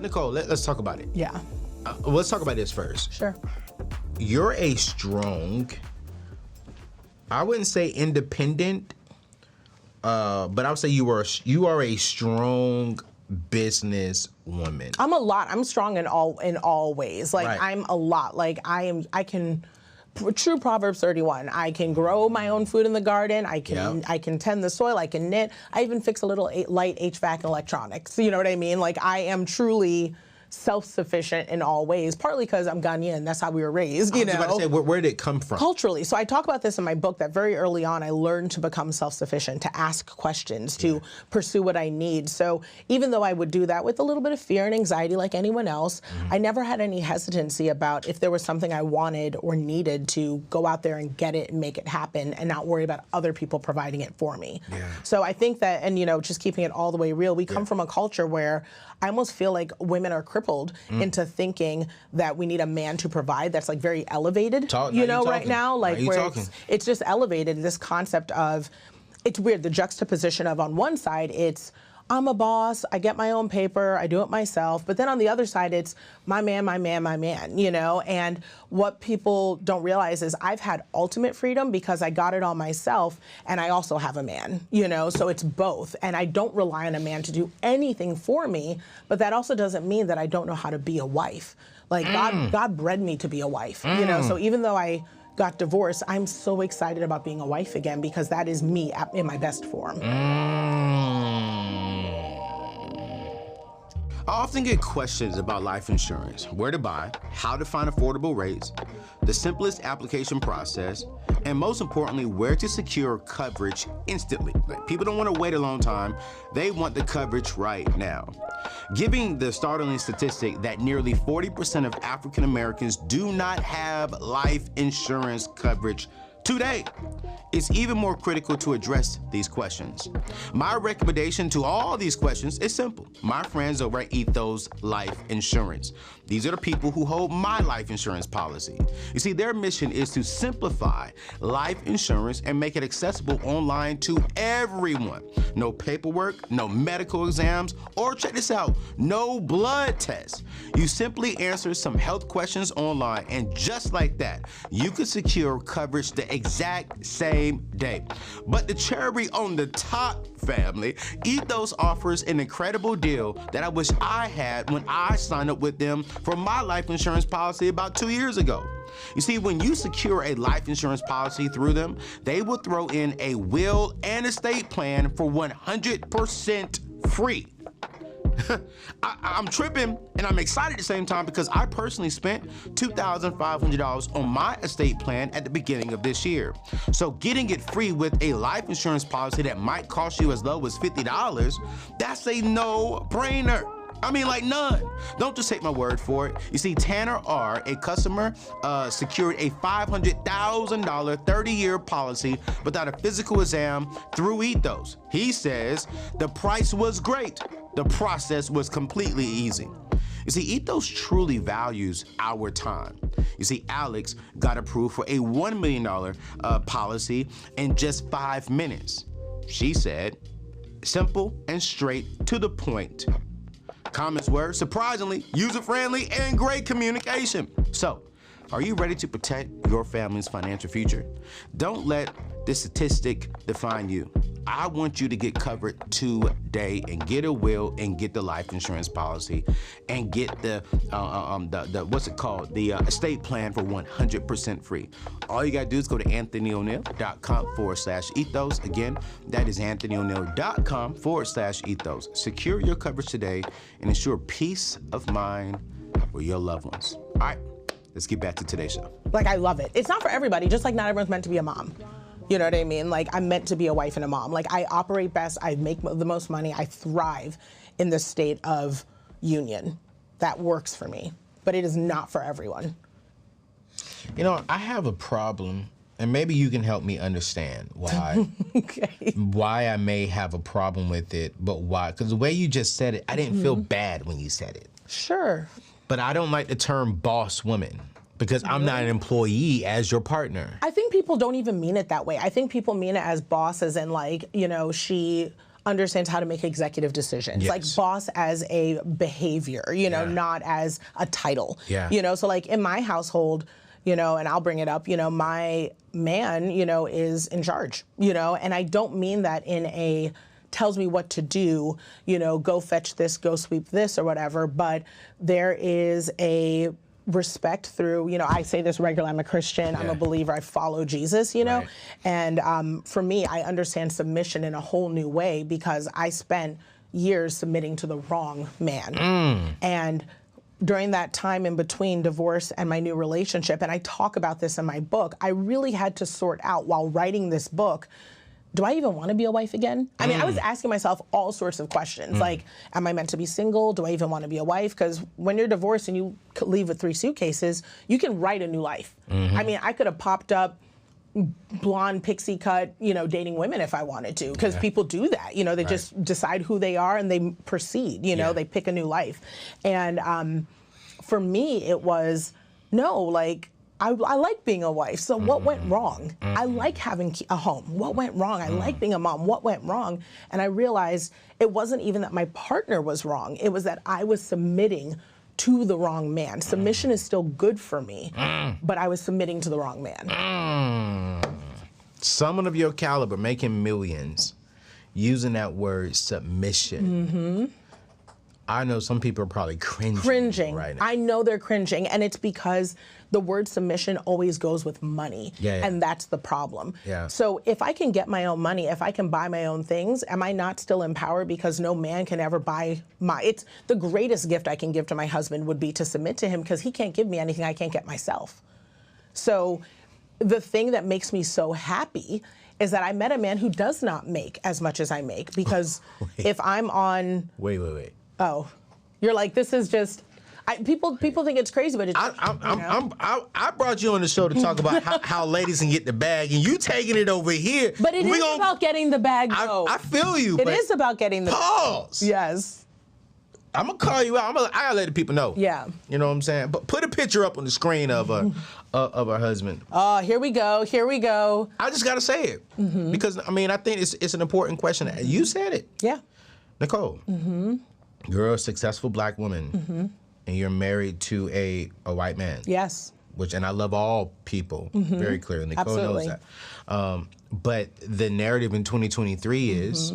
Nicole, let's talk about it. Yeah. Let's talk about this first. Sure. You're a strong, I wouldn't say independent, but I would say you are a strong business woman. I'm strong in all ways. Like, right. I'm a lot. Like, true Proverbs 31. I can grow my own food in the garden. I can tend the soil. I can knit. I even fix a little light HVAC and electronics. You know what I mean? Like, I am truly self-sufficient in all ways, partly because I'm Ghanaian. That's how we were raised, you know. I was about to say, where did it come from? Culturally. So I talk about this in my book, that very early on I learned to become self-sufficient, to ask questions, to pursue what I need. So even though I would do that with a little bit of fear and anxiety like anyone else, I never had any hesitancy about if there was something I wanted or needed to go out there and get it and make it happen and not worry about other people providing it for me. Yeah. So I think that, and you know, just keeping it all the way real, we come from a culture where I almost feel like women are crippled into thinking that we need a man to provide. That's like very elevated, right now. Like where it's just elevated, this concept of, it's weird, the juxtaposition of, on one side, it's, I'm a boss, I get my own paper, I do it myself. But then on the other side, it's my man, my man, my man, you know? And what people don't realize is I've had ultimate freedom because I got it all myself, and I also have a man, you know? So it's both. And I don't rely on a man to do anything for me, but that also doesn't mean that I don't know how to be a wife. Like, God bred me to be a wife, you know? So even though I got divorced, I'm so excited about being a wife again, because that is me in my best form. I often get questions about life insurance: where to buy, how to find affordable rates, the simplest application process, and most importantly, where to secure coverage instantly. Like, people don't want to wait a long time. They want the coverage right now. Giving the startling statistic that nearly 40% of African Americans do not have life insurance coverage today, it's even more critical to address these questions. My recommendation to all these questions is simple. My friends over at Ethos Life Insurance. These are the people who hold my life insurance policy. You see, their mission is to simplify life insurance and make it accessible online to everyone. No paperwork, no medical exams, or check this out, no blood tests. You simply answer some health questions online, and just like that, you could secure coverage the exact same day. But the cherry on the top, family, Ethos offers an incredible deal that I wish I had when I signed up with them for my life insurance policy about 2 years ago. You see, when you secure a life insurance policy through them, they will throw in a will and estate plan for 100% free. I'm tripping, and I'm excited at the same time, because I personally spent $2,500 on my estate plan at the beginning of this year. So getting it free with a life insurance policy that might cost you as low as $50, that's a no-brainer. I mean, like, none. Don't just take my word for it. You see, Tanner R., a customer, secured a $500,000 30-year policy without a physical exam through Ethos. He says the price was great. The process was completely easy. You see, Ethos truly values our time. You see, Alex got approved for a $1 million policy in just 5 minutes. She said, simple and straight to the point. Comments were, surprisingly, user-friendly and great communication. So, are you ready to protect your family's financial future? Don't let this statistic define you. I want you to get covered today and get a will and get the life insurance policy and get the what's it called? The estate plan for 100% free. All you gotta do is go to anthonyoneal.com/ethos. Again, that is anthonyoneal.com/ethos. Secure your coverage today and ensure peace of mind for your loved ones. All right, let's get back to today's show. Like, I love it. It's not for everybody, just like not everyone's meant to be a mom. You know what I mean? Like, I'm meant to be a wife and a mom. Like, I operate best, I make the most money, I thrive in the state of union. That works for me, but it is not for everyone. You know, I have a problem, and maybe you can help me understand why. Okay. Why I may have a problem with it, but why? Because the way you just said it, I didn't feel bad when you said it. Sure. But I don't like the term boss woman, because I'm not an employee as your partner. I think people don't even mean it that way. I think people mean it as boss, as in, like, you know, she understands how to make executive decisions. Like boss as a behavior, you know, not as a title. You know, so like in my household, you know, and I'll bring it up, you know, my man, you know, is in charge, you know, and I don't mean that in a tells me what to do, you know, go fetch this, go sweep this or whatever, but there is a respect through, you know, I say this regularly, I'm a Christian, I'm a believer, I follow Jesus, you know, and for me, I understand submission in a whole new way because I spent years submitting to the wrong man. And during that time in between divorce and my new relationship, and I talk about this in my book, I really had to sort out while writing this book, do I even want to be a wife again? I mean, I was asking myself all sorts of questions, like, am I meant to be single? Do I even want to be a wife? Because when you're divorced and you leave with 3 suitcases, you can write a new life. I mean, I could have popped up blonde pixie cut, you know, dating women if I wanted to, because people do that. You know, they just decide who they are and they proceed, you know, they pick a new life. And for me, it was, no, like, I like being a wife, so what went wrong? I like having a home. What went wrong? I like being a mom. What went wrong? And I realized it wasn't even that my partner was wrong. It was that I was submitting to the wrong man. Submission is still good for me, but I was submitting to the wrong man. Someone of your caliber making millions using that word submission. I know some people are probably cringing right now. I know they're cringing, and it's because the word submission always goes with money, and that's the problem. So if I can get my own money, if I can buy my own things, am I not still empowered because no man can ever buy it's the greatest gift I can give to my husband would be to submit to him because he can't give me anything I can't get myself. So the thing that makes me so happy is that I met a man who does not make as much as I make because if I'm on... Wait. Oh, you're like, this is just, people think it's crazy, but it's I brought you on the show to talk about how ladies can get the bag, and you taking it over here. But it is about getting the bag, though. I feel you. It is about getting the pause. Bag. Yes. I'm going to call you out. I got to let the people know. Yeah. You know what I'm saying? But put a picture up on the screen of her husband. Oh, here we go. I just got to say it. Because, I mean, I think it's an important question. You said it. Yeah. Nicole. You're a successful black woman, and you're married to a white man. Yes. And I love all people very clearly. Nicole knows that. But the narrative in 2023 is,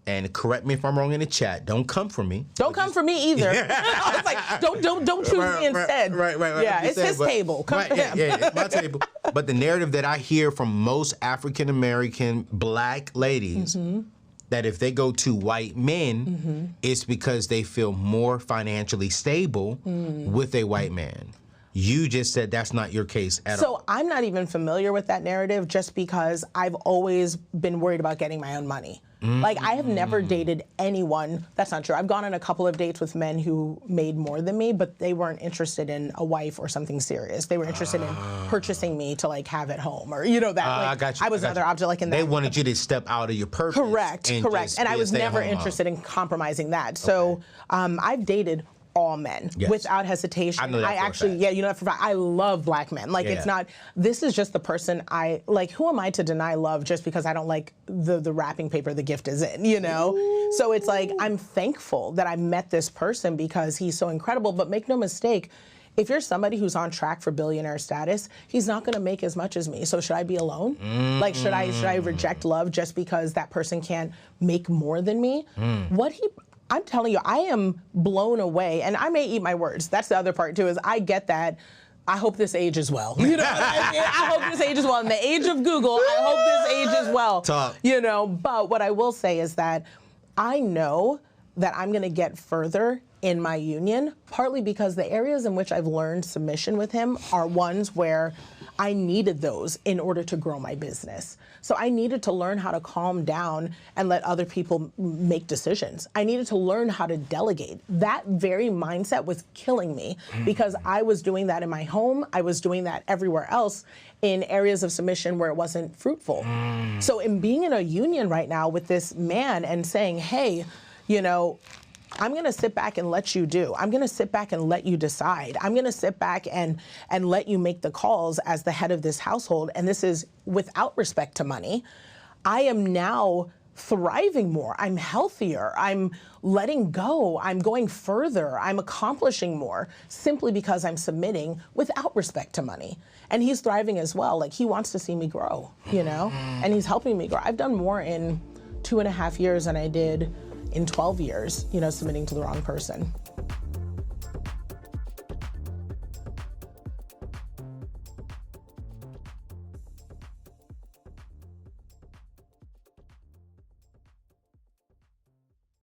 and correct me if I'm wrong in the chat, don't come for me. Don't come for me either. I was like, don't choose me instead. Right. Yeah, it's his table. Come for him. Yeah, it's my table. But the narrative that I hear from most African American black ladies, that if they go to white men, it's because they feel more financially stable with a white man. You just said that's not your case at all. So I'm not even familiar with that narrative just because I've always been worried about getting my own money. Like, I have never dated anyone. That's not true. I've gone on a couple of dates with men who made more than me, but they weren't interested in a wife or something serious. They were interested in purchasing me to, like, have at home or, you know, that. Like, I got you. I was another object, like, in that. They wanted you to step out of your purpose. Correct. And I was never interested in compromising that. So I've dated all men without hesitation. I know that actually, you know that for a fact. I love black men. Like, it's not, this is just the person I, like, who am I to deny love just because I don't like the wrapping paper the gift is in, you know? Ooh. So it's like, I'm thankful that I met this person because he's so incredible, but make no mistake, if you're somebody who's on track for billionaire status, he's not gonna make as much as me. So should I be alone? Like, should I reject love just because that person can't make more than me? I'm telling you, I am blown away, and I may eat my words. That's the other part too, is I get that. I hope this ages well. You know, I hope this ages well. In the age of Google, I hope this ages well. Talk. You know, but what I will say is that I know that I'm gonna get further in my union, partly because the areas in which I've learned submission with him are ones where I needed those in order to grow my business. So I needed to learn how to calm down and let other people make decisions. I needed to learn how to delegate. That very mindset was killing me because I was doing that in my home. I was doing that everywhere else in areas of submission where it wasn't fruitful. So in being in a union right now with this man and saying, hey, you know, I'm gonna sit back and let you do. I'm gonna sit back and let you decide. I'm gonna sit back and let you make the calls as the head of this household, and this is without respect to money. I am now thriving more, I'm healthier, I'm letting go, I'm going further, I'm accomplishing more simply because I'm submitting without respect to money. And he's thriving as well. Like, he wants to see me grow, you know? And he's helping me grow. I've done more in 2.5 years than I did in 12 years, you know, submitting to the wrong person.